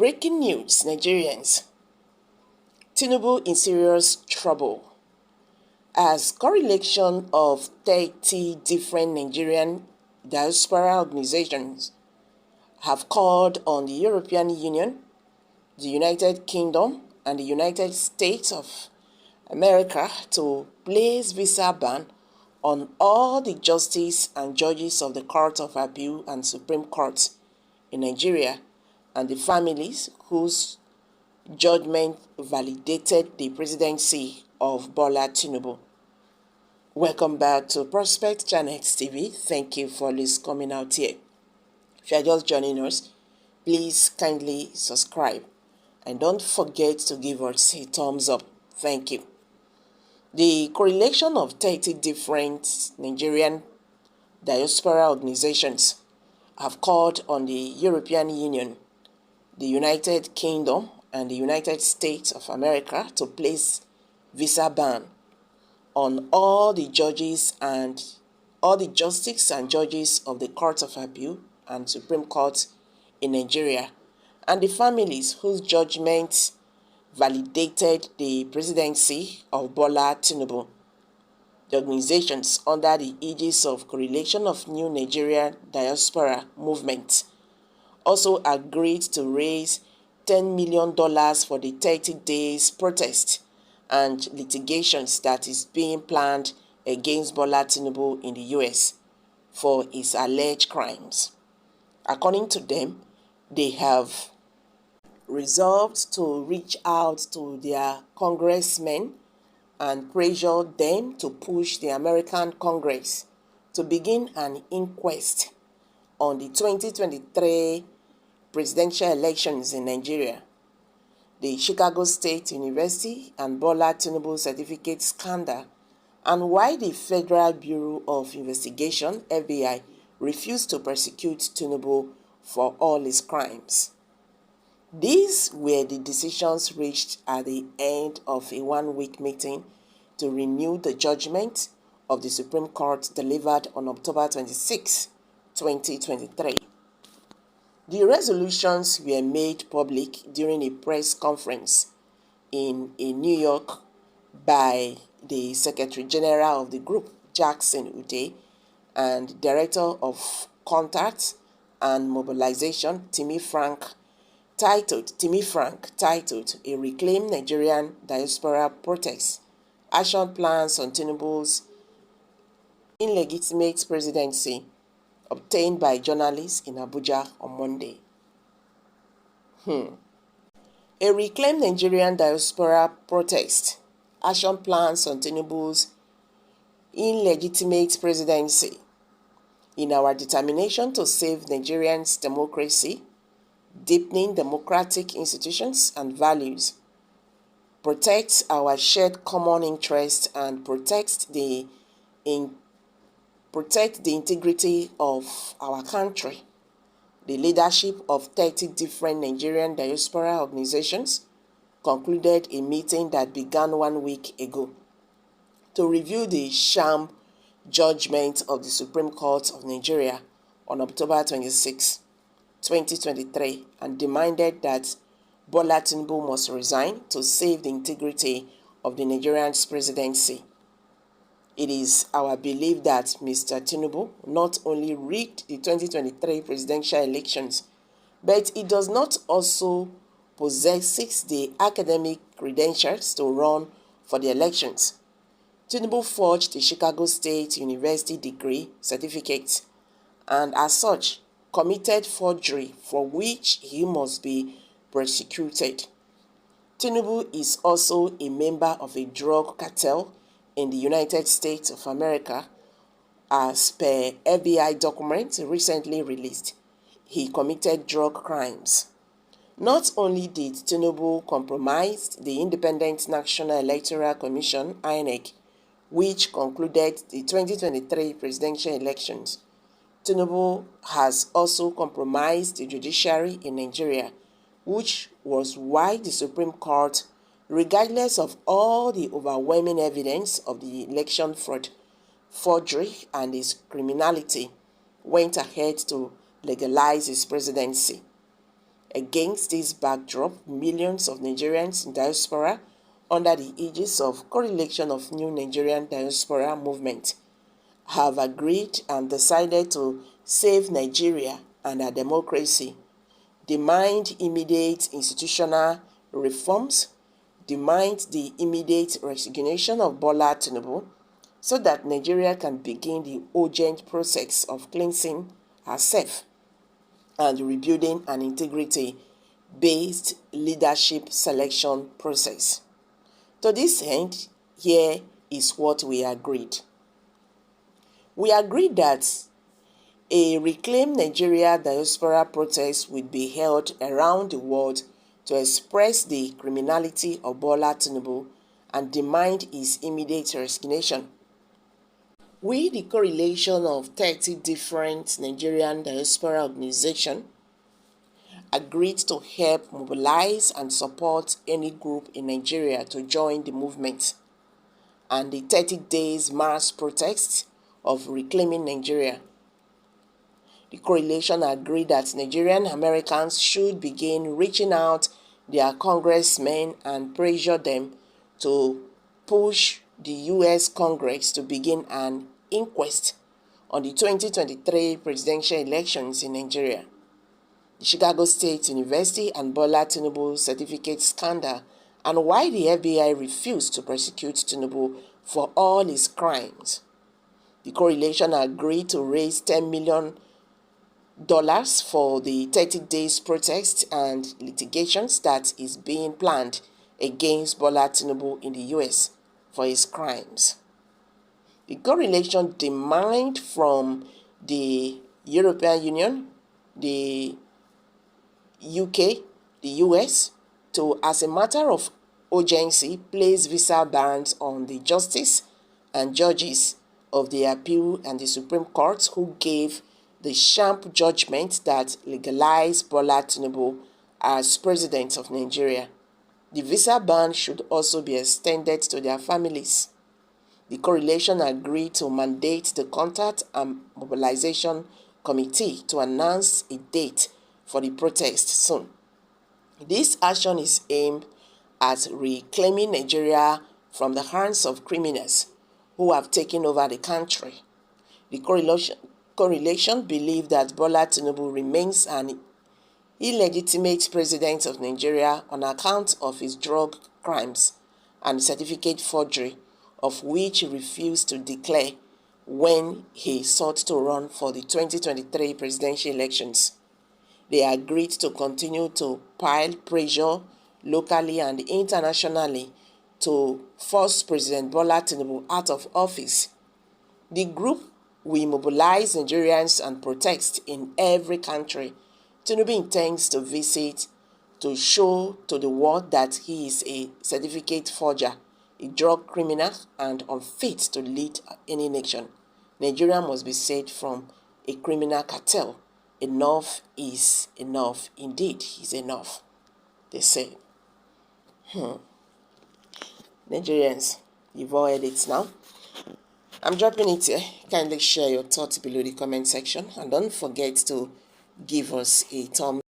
Breaking news, Nigerians. Tinubu in serious trouble as correlation of 30 different Nigerian diaspora organizations have called on the European Union, the United Kingdom, and the United States of America to place visa ban on all the justices and judges of the Court of Appeal and Supreme Court in Nigeria and the families whose judgment validated the presidency of Bola Tinubu. Welcome back to Prospect Channel TV. Thank you for always coming out here. If you are just joining us, please kindly subscribe and don't forget to give us a thumbs up. Thank you. The correlation of 30 different Nigerian diaspora organizations have called on the European Union, the United Kingdom, and the United States of America to place visa ban on all the justices and judges of the Court of Appeal and Supreme Court in Nigeria and the families whose judgments validated the presidency of Bola Tinubu. The organizations under the aegis of Correlation of New Nigeria Diaspora Movement also agreed to raise $10 million for the 30 days protest and litigations that is being planned against Bola Tinubu in the US for his alleged crimes. According to them, they have resolved to reach out to their congressmen and pressure them to push the American Congress to begin an inquest on the 2023 presidential elections in Nigeria, the Chicago State University and Bola Tinubu certificate scandal, and why the Federal Bureau of Investigation, FBI, refused to prosecute Tinubu for all his crimes. These were the decisions reached at the end of a one-week meeting to renew the judgment of the Supreme Court delivered on October 26, 2023. The resolutions were made public during a press conference in New York by the Secretary General of the group, Jackson Ude, and Director of Contacts and Mobilization, Timmy Frank, titled A Reclaim Nigerian Diaspora Protest, Action Plans on Tinubu's Illegitimate Presidency, obtained by journalists in Abuja on Monday. A Reclaim Nigerian Diaspora Protest, Action Plans on Tinubu's Illegitimate Presidency. In our determination to save Nigerians' democracy, deepening democratic institutions and values, protect our shared common interest, and protect the integrity of our country, the leadership of 30 different Nigerian diaspora organizations concluded a meeting that began 1 week ago to review the sham judgment of the Supreme Court of Nigeria on October 26, 2023, and demanded that Bola Tinubu must resign to save the integrity of the Nigerian presidency. It is our belief that Mr. Tinubu not only rigged the 2023 presidential elections, but he does not also possess the academic credentials to run for the elections. Tinubu forged the Chicago State University degree certificate and, as such, committed forgery for which he must be prosecuted. Tinubu is also a member of a drug cartel in the United States of America. As per FBI documents recently released, he committed drug crimes. Not only did Tinubu compromise the Independent National Electoral Commission, INEC, which concluded the 2023 presidential elections, Tinubu has also compromised the judiciary in Nigeria, which was why the Supreme Court, regardless of all the overwhelming evidence of the election fraud, forgery, and his criminality, went ahead to legalize his presidency. Against this backdrop, millions of Nigerians in diaspora, under the aegis of Correlation of New Nigerian Diaspora Movement, have agreed and decided to save Nigeria and our democracy, demand immediate institutional reforms, demand the immediate resignation of Bola Tinubu, so that Nigeria can begin the urgent process of cleansing herself and rebuilding an integrity-based leadership selection process. To this end, here is what we agreed. We agreed that a Reclaim Nigeria diaspora protest will be held around the world to express the criminality of Bola Tinubu and demand his immediate resignation. We, the Correlation of 30 different Nigerian diaspora organizations, agreed to help mobilize and support any group in Nigeria to join the movement and the 30 days mass protest of Reclaiming Nigeria. The Correlation agreed that Nigerian Americans should begin reaching out their congressmen and pressure them to push the U.S. Congress to begin an inquest on the 2023 presidential elections in Nigeria, the Chicago State University and Bola Tinubu certificate scandal, and why the FBI refused to prosecute Tinubu for all his crimes. The Correlation agreed to raise $10 million for the 30 days protest and litigations that is being planned against Bola Tinubu in the US for his crimes. The Correlation demand from the European Union, the UK, the US, to, as a matter of urgency, place visa bans on the justice and judges of the appeal and the Supreme Court who gave the sham judgment that legalized Bola Tinubu as president of Nigeria. The visa ban should also be extended to their families. The Correlation agreed to mandate the Contact and Mobilization Committee to announce a date for the protest soon. This action is aimed at reclaiming Nigeria from the hands of criminals who have taken over the country. The Correlation believe that Bola Tinubu remains an illegitimate president of Nigeria on account of his drug crimes and certificate forgery, of which he refused to declare when he sought to run for the 2023 presidential elections. They agreed to continue to pile pressure locally and internationally to force President Bola Tinubu out of office. The group will mobilize Nigerians and protest in every country Tinubu intends to visit to show to the world that he is a certificate forger, a drug criminal, and unfit to lead any nation. Nigeria must be saved from a criminal cartel. Enough is enough. Indeed, is enough, they say. Nigerians, you've all heard it now. I'm dropping it here. Kindly share your thoughts below the comment section, and don't forget to give us a thumbs